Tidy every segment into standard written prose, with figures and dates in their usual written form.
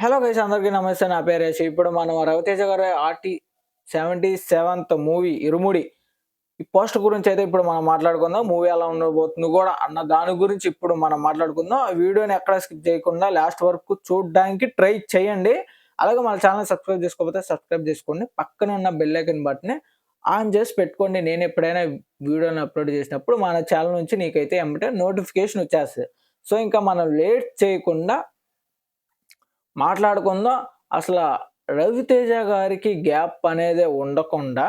Hello guys, అందరికీ నమస్తే. నా పేరు యశ్. ఇప్పుడు మనం రవితేజ గారి 77th మూవీ 'ఇరుముడి' ఈ పోస్టర్ గురించి అయితే ఇప్పుడు మనం మాట్లాడుకుందాం. మూవీ ఎలా ఉండబోతుంది కూడా అన్న దాని గురించి ఇప్పుడు మనం మాట్లాడుకుందాం. ఆ వీడియోని ఎక్కడ స్కిప్ చేయకుండా లాస్ట్ వరకు చూడడానికి ట్రై చేయండి. అలాగే మన ఛానల్ సబ్స్క్రైబ్ చేసుకోకపోతే సబ్స్క్రైబ్ చేసుకోండి. పక్కన ఉన్న బెల్ ఐకాన్ బటన్ ఆన్ చేసి పెట్టుకోండి. నేను ఎప్పుడైనా వీడియోని అప్లోడ్ చేసినప్పుడు మన ఛానల్ నుంచి నీకైతే ఎమ్మటే నోటిఫికేషన్ వచ్చేస్తుంది. సో ఇంకా మనం లేట్ చేయకుండా మాట్లాడుకుందాం. అసల రవితేజ గారికి గ్యాప్ అనేదే ఉండకుండా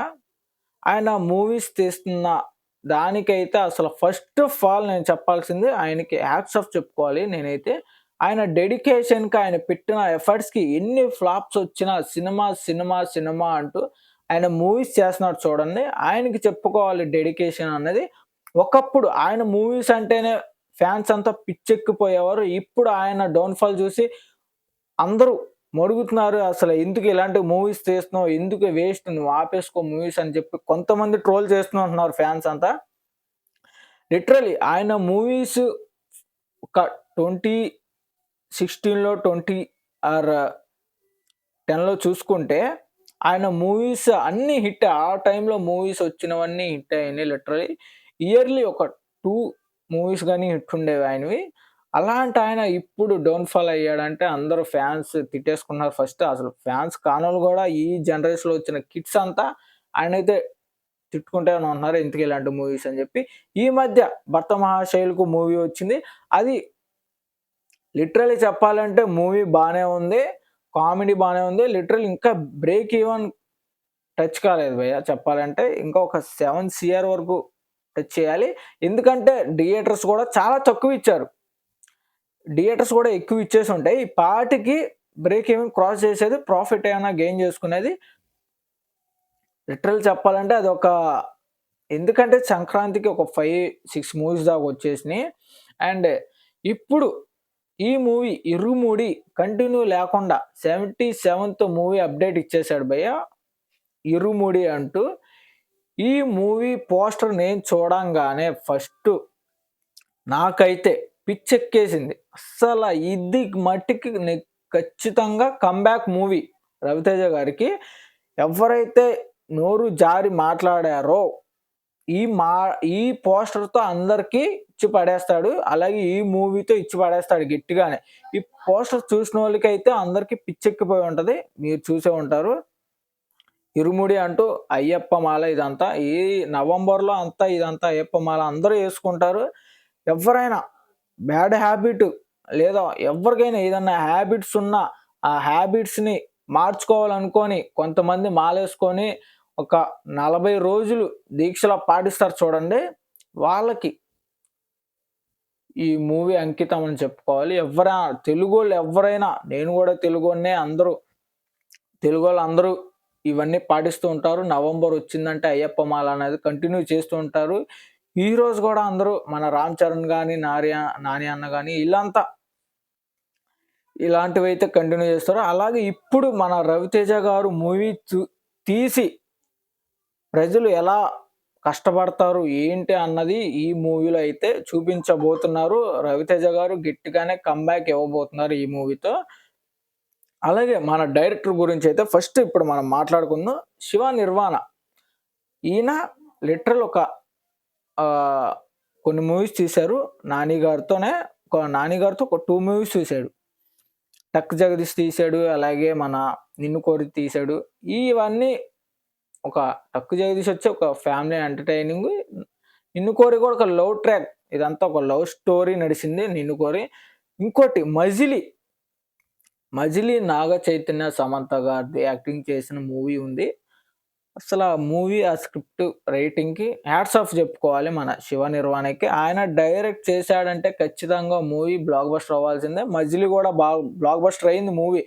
ఆయన మూవీస్ తీస్తున్న దానికైతే అసలు ఫస్ట్ ఆఫ్ ఆల్ నేను చెప్పాల్సింది ఆయనకి హ్యాట్స్ ఆఫ్ చెప్పుకోవాలి నేనైతే. ఆయన డెడికేషన్‌కి, ఆయన పెట్టిన ఎఫర్ట్స్‌కి ఎన్ని ఫ్లాప్స్ వచ్చినా సినిమా, సినిమా, సినిమా అంటూ ఆయన మూవీస్ చేస్తున్నాడు చూడండి. ఆయనకి చెప్పుకోవాలి డెడికేషన్ అన్నది. ఒకప్పుడు ఆయన మూవీస్ అంటేనే ఫ్యాన్స్ అంతా పిచ్చెక్కిపోయేవారు. ఇప్పుడు ఆయన డౌన్‌ఫాల్ చూసి అందరూ మరుగుతున్నారు. అసలు ఎందుకు ఇలాంటి మూవీస్ తీస్తున్నావు? ఎందుకు వేస్ట్, నువ్వు ఆపేసుకో మూవీస్ అని చెప్పి కొంతమంది ట్రోల్ చేస్తున్నారు ఫ్యాన్స్ అంతా. లిటరల్లీ ఆయన మూవీస్ ఒక 2016లో 20 ఆర్ 10లో చూసుకుంటే ఆయన మూవీస్ అన్నీ హిట్. ఆ టైంలో మూవీస్ వచ్చినవన్నీ హిట్ అయినాయి లిటరల్లీ. ఇయర్లీ ఒక 2 మూవీస్ గాని హిట్ ఉండేవి ఆయనవి. అలాంటి ఆయన ఇప్పుడు డౌన్‌ఫాల్ అయ్యాడంటే అందరూ ఫ్యాన్స్ తిట్టేసుకున్నారు ఫస్ట్. అసలు ఫ్యాన్స్ కానోళ్ళు గూడా ఈ జనరేషన్‌లో వచ్చిన కిడ్స్ అంతా ఆయనైతే తిట్టుకుంటూనే ఉంటున్నారు. ఎందుకు ఇలాంటి మూవీస్ అని జెప్పి. ఈ మధ్య 'భర్త మహాశైలుకు' మూవీ వచ్చింది. అది లిటరల్లీ చెప్పాలంటే మూవీ బానే ఉంది. కామెడీ బానే ఉంది. లిటరల్లీ ఇంకా బ్రేక్ ఈవెన్ టచ్ కాలేదు భయ్య చెప్పాలంటే. ఇంకా ఒక 7 సీఆర్ వరకు టచ్ చేయాలి. ఎందుకంటే థియేటర్స్ గూడా చాలా తక్కువ ఇచ్చారు. థియేటర్స్ కూడా ఎక్కువ ఇచ్చేసి ఉంటాయి. ఈ పాటికి బ్రేక్ ఈవెన్ క్రాస్ చేసేది, ప్రాఫిట్ ఏమైనా గెయిన్ చేసుకునేది. లిటరల్ చెప్పాలంటే అదొక ఎందుకంటే సంక్రాంతికి ఒక 5, 6 మూవీస్ దాకా వచ్చేసినాయి. అండ్ ఇప్పుడు ఈ మూవీ 'ఇరుముడి' కంటిన్యూ లేకుండా 77th మూవీ అప్డేట్ ఇచ్చేసాడు భయ్య 'ఇరుముడి' అంటూ. ఈ మూవీ పోస్టర్ నేను చూడంగానే ఫస్ట్ నాకైతే పిచ్చెక్కేసింది. అస్సల ఇది మట్టికి ఖచ్చితంగా కమ్‌బ్యాక్ మూవీ రవితేజ గారికి. ఎవరైతే నోరు జారి మాట్లాడారో ఈ పోస్టర్‌తో అందరికి ఇచ్చి పడేస్తాడు. అలాగే ఈ మూవీతో ఇచ్చి పడేస్తాడు గట్టిగానే. ఈ పోస్టర్ చూసినోళ్ళకైతే అందరికి పిచ్చెక్కిపోయి ఉంటది. మీరు చూసే ఉంటారు. 'ఇరుముడి' అంటూ అయ్యప్ప మాల ఇదంతా. ఈ నవంబర్‌లో అంతా ఇదంతా అయ్యప్ప మాల అందరూ యేసుకుంటారు. ఎవ్వరైనా బ్యాడ్ హ్యాబిట్ లేదా ఎవరికైనా ఏదన్నా హ్యాబిట్స్ ఉన్నా ఆ హ్యాబిట్స్‌ని మార్చుకోవాలనుకోని కొంతమంది మాలేసుకొని ఒక 40 రోజులు దీక్షలా పాటిస్తారు చూడండి. వాళ్ళకి ఈ మూవీ అంకితం అని చెప్పుకోవాలి. తెలుగోళ్ళు ఎవ్వరైనా, నేను గూడా తెలుగోడినే, తెలుగోళ్ళందరూ ఇవన్నీ పాటిస్తూ ఉంటారు. నవంబర్ వచ్చిందంటే అయ్యప్ప మాల అనేది కంటిన్యూ చేస్తూ ఉంటారు. హీరోస్ గూడా అందరూ మన 'రామ్ చరణ్' గాని, నాని అన్న గాని ఈళ్ళంతా ఇలాంటివైతే కంటిన్యూ చేస్తారు. అలాగే ఇప్పుడు మన రవితేజ గారు మూవీ తీసి ప్రజలు ఎలా కష్టపడతారు ఏంటి అన్నది ఈ మూవీలో అయితే చూపించబోతున్నారు. రవితేజ గారు గట్టిగానే కమ్‌బ్యాక్ ఇవ్వబోతున్నారు ఈ మూవీతో. అలాగే మన డైరెక్టర్ గురించి అయితే ఫస్ట్ ఇప్పుడు మనం మాట్లాడుకుందాం. 'శివ నిర్వాణ' ఈయన లిటరల్ ఒక కొన్ని మూవీస్ తీశారు. నాని గారితో ఒక 2 మూవీస్ తీశాడు. 'టక్ జగదీష్' తీశాడు. అలాగే మన 'నిన్ను కోరి' తీశాడు. ఇవన్నీ ఒక 'టక్ జగదీష్' వచ్చి ఒక ఫ్యామిలీ ఎంటర్‌టైనింగ్. 'నిన్ను కోరి' కూడా ఒక లవ్ ట్రాక్. ఇదంతా ఒక లవ్ స్టోరీ నడిసింది 'నిన్ను కోరి'. ఇంకోటి 'మజిలీ' నాగ చైతన్య, సమంత గారిది యాక్టింగ్ చేసిన మూవీ ఉంది. అసల ఆ మూవీ, ఆ స్క్రిప్ట్ రైటింగ్‌కి హ్యాట్స్ ఆఫ్ చెప్పుకోవాలి మన 'శివ నిర్వాణ'కి. ఆయన డైరెక్ట్ చేశాడంటే ఖచ్చితంగా మూవీ బ్లాక్ బస్టర్ అవ్వాల్సిందే. 'మజిలీ' కూడా బ్లాక్ బస్టర్ అయింది మూవీ.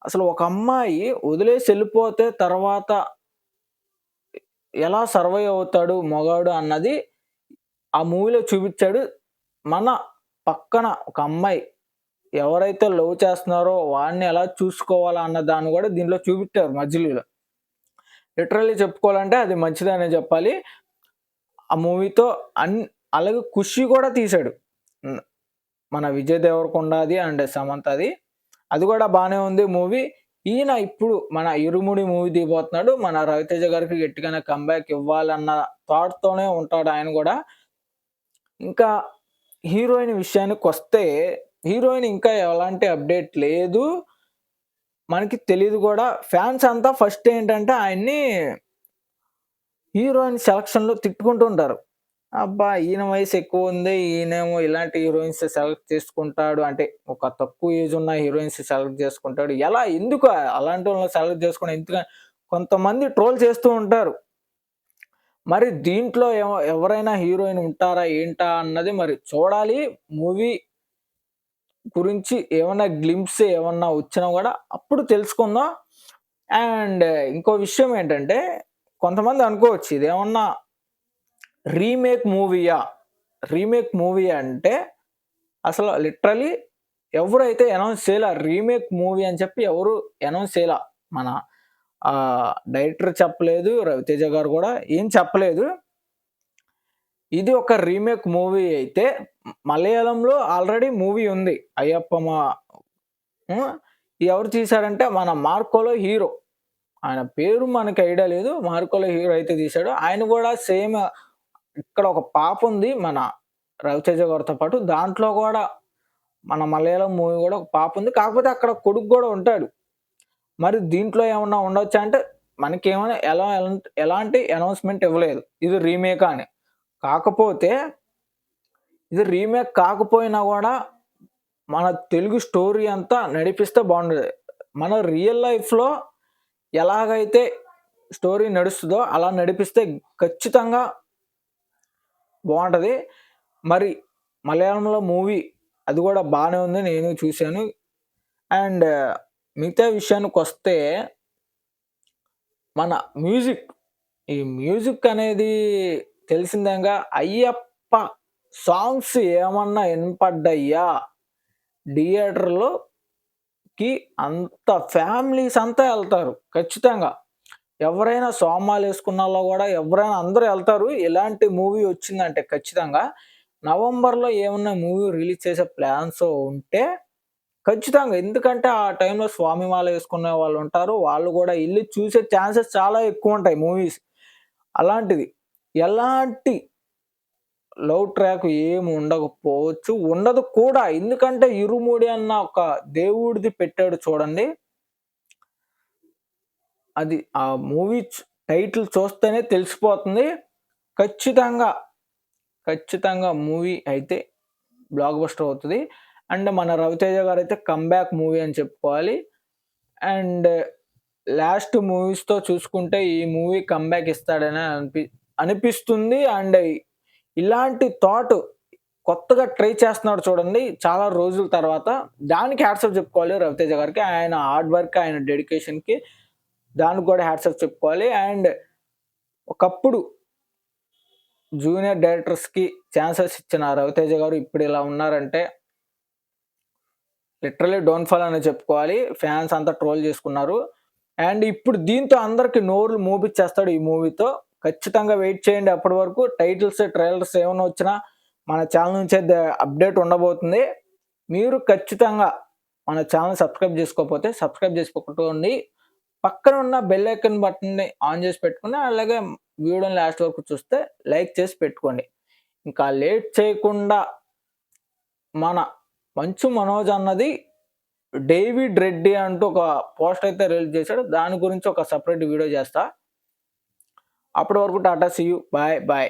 అసలు ఒక అమ్మాయి వదిలేసి వెళ్ళిపోతే తర్వాత ఎలా సర్వైవ్ అవుతాడు మగాడు అన్నది ఆ మూవీలో చూపిచ్చాడు. మన పక్కన ఒక అమ్మాయి ఎవరైతే లవ్ చేస్తున్నారో వాడిని ఎలా చూసుకోవాలా అన్న దాన్ని కూడా దీంట్లో చూపిచ్చారు 'మజిలీలో'. లిటరల్లీ చెప్పుకోవాలంటే అది మంచిదనే చెప్పాలి. ఆ మూవీతో అలాగే 'ఖుషి' కూడా తీశాడు. మన విజయ్ దేవరకొండది అండ్ సమంతది. అది కూడా బానే ఉంది మూవీ. ఈయన ఇప్పుడు మన 'ఇరుముడి' మూవీ తీయబోతున్నాడు. మన 'రవితేజ' గారికి గట్టిగానే కమ్‌బ్యాక్ ఇవ్వాలన్న థాట్‌తోనే ఉంటాడు ఆయన గూడా. ఇంకా హీరోయిన్ విషయానికొస్తే, హీరోయిన్ ఇంకా ఎలాంటి అప్‌డేట్ లేదు. మనకి తెలీదు గూడా. ఫ్యాన్స్ అంతా ఫస్ట్ ఏంటంటే ఆయన్ని హీరోయిన్ సెలక్షన్‌లో తిట్టుకుంటుంటారు. అబ్బా! ఈయన వయసు ఎక్కువుంది. ఈయనేమో ఇలాంటి హీరోయిన్స్ సెలెక్ట్ చేసుకుంటాడు. అంటే ఒక తక్కువ ఏజ్ ఉన్న హీరోయిన్స్ సెలెక్ట్ చేసుకుంటాడు. ఎలా? ఎందుకు అలాంటోళ్ళని సెలెక్ట్ చేసుకోవడం ఎందుకని కొంతమంది ట్రోల్ చేస్తూ ఉంటారు. మరి దీంట్లో ఎవరైనా హీరోయిన్ ఉంటారా? ఏంటా? అన్నది మరి చూడాలి. మూవీ గురించి ఏమన్నా గ్లింప్స్ ఏమన్నా వచ్చినా గూడా అప్పుడు తెలుసుకుందాం. అండ్ ఇంకో విషయం ఏంటంటే కొంతమంది అనుకోవచ్చు ఇదేమన్నా రీమేక్ మూవీయా? రీమేక్ మూవీ అంటే అసలు లిటరల్లీ ఎవరైతే అనౌన్స్ చేయలా. రీమేక్ మూవీ అని చెప్పి ఎవరు అనౌన్స్ చేయలా. మన డైరెక్టర్ చెప్పలేదు. రవితేజ గారు గూడా ఏం చెప్పలేదు. ఇది ఒక రీమేక్ మూవీ అయితే మలయాళంలో ఆల్రెడీ మూవీ ఉంది. హ్మ్. ఎవరు తీశారంటే మన 'మార్కోలో' హీరో. ఆయన పేరు మనకి ఐడియా లేదు. 'మార్కోలో' హీరో అయితే తీశాడు. ఆయన గూడా సేమ్ ఇక్కడ ఒక పాపుంది మన 'రవితేజ' గారితో పాటు. దాంట్లో గూడా మన మలయాళం మూవీ గూడా ఒక పాపుంది. కాకపోతే అక్కడ కొడుకు గూడా ఉంటాడు. మరి దీంట్లో ఏమన్నా ఉండొచ్చా అంటే మనకేమైనా ఎలాంటి అనౌన్స్‌మెంట్ ఇవ్వలేదు. ఇది రీమేకా అని. కాకపోతే ఇది రీమేక్ కాకపోయినా గూడా మన తెలుగు స్టోరీ అంతా నడిపిస్తే బావుండేది. మన రియల్ లైఫ్‌లో ఎలాగైతే స్టోరీ నడుస్తదో అలా నడిపిస్తే ఖచ్చితంగా బావుంటది. మరి మలయాళంలో మూవీ అది గూడా బానే ఉంది. నేను చూసాను. అండ్ మిగతా విషయానికొస్తే మన మ్యూజిక్. ఈ మ్యూజిక్ అనేది తెలిసిందేగా. 'అయ్యప్ప' సాంగ్స్ ఏమన్నా ఇనపడ్డయ్యా థియేటర్‌లోకి అంత ఫ్యామిలీస్ అంతా ఎళ్తారు ఖచ్చితంగా. ఎవరైనా సోమాలేసుకున్నోళ్ళు గూడా ఎవరైనా అందరూ ఎళ్తారు. ఇలాంటి మూవీ వచ్చిందంటే ఖచ్చితంగా. నవంబర్‌లో ఏమన్నా మూవీ రిలీజ్ చేసే ప్లాన్స్ ఉంటే ఖచ్చితంగా. ఎందుకంటే ఆ టైంలో స్వామి మాల వేసుకునే వాళ్ళుంటారు. వాళ్ళు గూడా ఎళ్లి చూసే ఛాన్సెస్ చాలా ఎక్కువుంటాయి మూవీస్. అలాంటిది ఎలాంటి లవ్ ట్రాక్ ఏమి ఉండకపోవచ్చు. ఉండదు కూడా. ఎందుకంటే 'ఇరుముడి' అన్న ఒక దేవుడిది పెట్టాడు చూడండి. అది ఆ మూవీ టైటిల్ చూస్తేనే తెలిసిపోతుంది. ఖచ్చితంగా, ఖచ్చితంగా మూవీ అయితే బ్లాక్ బస్టర్ అవుతది. అండ్ మన 'రవితేజ' గారైతే కమ్‌బ్యాక్ మూవీ అని చెప్పుకోవాలి. అండ్ లాస్ట్ మూవీస్‌తో చూసుకుంటే ఈ మూవీ కమ్‌బ్యాక్ ఇస్తాడని అనిపిస్తుంది. అండ్ ఇలాంటి థాట్ కొత్తగా ట్రై చేస్తున్నాడు చూడండి చాలా రోజుల తర్వాత. దానికి హ్యాట్స్ ఆఫ్ చెప్పుకోవాలి 'రవితేజ' గారికి. ఆయన హార్డ్ వర్క్, ఆయన డెడికేషన్‌కి దానికి కూడా హ్యాట్స్ ఆఫ్ చెప్పుకోవాలి. అండ్ ఒకప్పుడు జూనియర్ డైరెక్టర్స్‌కి ఛాన్సెస్ ఇచ్చిన 'రవితేజ' గారు ఇప్పుడు ఇలా ఉన్నారంటే లిటరల్లీ డౌన్‌ఫాల్ అనే చెప్పుకోవాలి. ఫ్యాన్స్ అంతా ట్రోల్ చేసుకున్నారు. అండ్ ఇప్పుడు దీంతో అందరికి నోర్లు మూపిచ్చేస్తాడు ఈ మూవీతో. ఖచ్చితంగా వెయిట్ చేయండి అప్పటి వరకు. టైటిల్స్, ట్రైలర్స్ ఏమన్నా వచ్చినా మన ఛానల్ నుంచే అప్డేట్ ఉండబోతుంది. మీరు ఖచ్చితంగా మన ఛానల్ సబ్స్క్రైబ్ చేసుకోకపోతే సబ్స్క్రైబ్ చేసి పెట్టుకోండి. పక్కన ఉన్న బెల్ ఐకాన్ బటన్‌ని ఆన్ చేసి పెట్టుకొని అలాగే వీడియోని లాస్ట్ వరకు చూస్తే లైక్ చేసి పెట్టుకోండి. ఇంకా లేట్ చేయకుండా మన మంచు మనోజ్ అన్నది 'డేవిడ్ రెడ్డి' అంటూ ఒక పోస్టర్ అయితే రిలీజ్ చేశాడు. దాని గురించి ఒక సెపరేట్ వీడియో చేస్తా. అప్పటి వరకు tata see you. Bye. Bye.